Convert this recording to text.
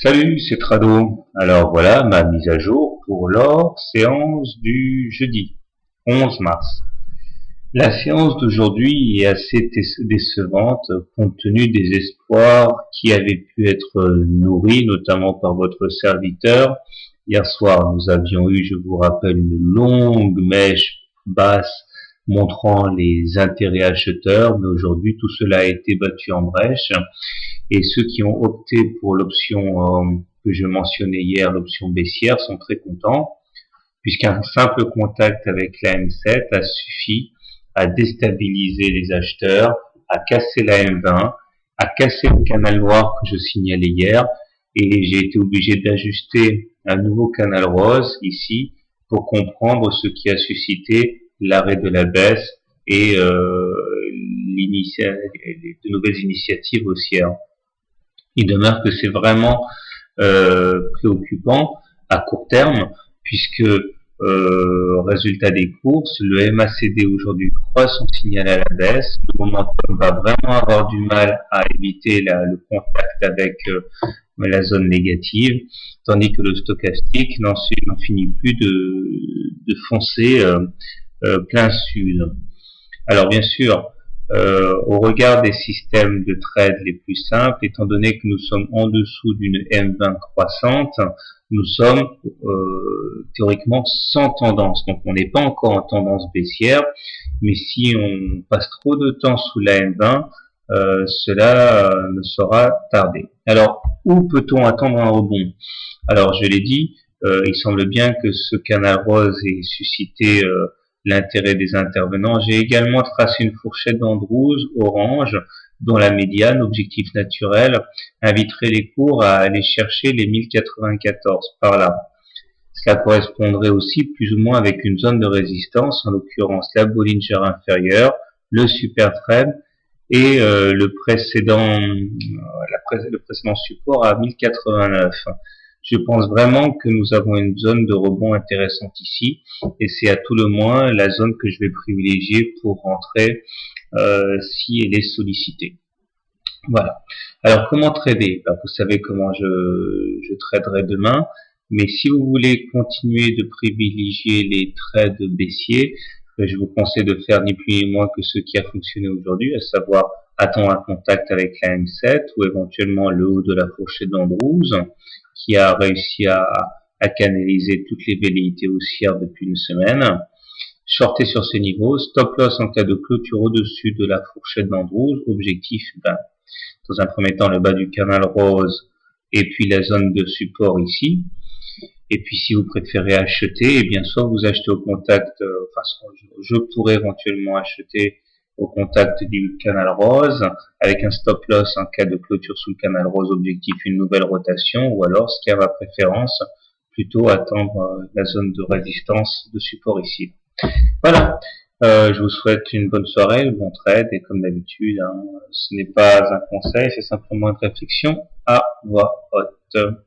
Salut, c'est Trado. Alors voilà ma mise à jour pour l'or séance du jeudi 11 mars. La séance d'aujourd'hui est assez décevante compte tenu des espoirs qui avaient pu être nourris, notamment par votre serviteur. Hier soir, nous avions eu, je vous rappelle, une longue mèche basse montrant les intérêts acheteurs, mais aujourd'hui tout cela a été battu en brèche. Et ceux qui ont opté pour l'option que je mentionnais hier, l'option baissière, sont très contents, puisqu'un simple contact avec la M7 a suffi à déstabiliser les acheteurs, à casser la M20, à casser le canal noir que je signalais hier, et j'ai été obligé d'ajuster un nouveau canal rose ici pour comprendre ce qui a suscité l'arrêt de la baisse et de nouvelles initiatives haussières. Il demeure que c'est vraiment préoccupant à court terme, puisque résultat des courses, le MACD aujourd'hui croit son signal à la baisse. Le momentum va vraiment avoir du mal à éviter le contact avec la zone négative, tandis que le stochastique n'en finit plus de foncer plein sud. Alors bien sûr, au regard des systèmes de trade les plus simples, étant donné que nous sommes en dessous d'une M20 croissante, nous sommes théoriquement sans tendance. Donc on n'est pas encore en tendance baissière, mais si on passe trop de temps sous la M20, cela ne sera tardé. Alors, où peut-on attendre un rebond? Alors, je l'ai dit, il semble bien que ce canal rose ait suscité l'intérêt des intervenants. J'ai également tracé une fourchette d'Andrews orange dont la médiane, objectif naturel, inviterait les cours à aller chercher les 1094 par là. Cela correspondrait aussi plus ou moins avec une zone de résistance, en l'occurrence la Bollinger inférieure, le super trend et le précédent support à 1089. Je pense vraiment que nous avons une zone de rebond intéressante ici, et c'est à tout le moins la zone que je vais privilégier pour rentrer si elle est sollicitée. Voilà. Alors comment trader? Vous savez comment je traderai demain, mais si vous voulez continuer de privilégier les trades baissiers, je vous conseille de faire ni plus ni moins que ce qui a fonctionné aujourd'hui, à savoir attendre un contact avec la M7 ou éventuellement le haut de la fourchette d'Andrews, qui a réussi à canaliser toutes les velléités haussières depuis une semaine. Shorter sur ces niveaux, stop loss en cas de clôture au-dessus de la fourchette d'Andrews, objectif dans un premier temps le bas du canal rose et puis la zone de support ici. Et puis si vous préférez acheter, eh bien soit vous achetez au contact, je pourrais éventuellement acheter au contact du canal rose avec un stop loss en cas de clôture sous le canal rose, objectif une nouvelle rotation, ou alors ce qui a ma préférence, plutôt attendre la zone de résistance de support ici. Voilà, je vous souhaite une bonne soirée, bon trade, et comme d'habitude, ce n'est pas un conseil, c'est simplement une réflexion à voix haute.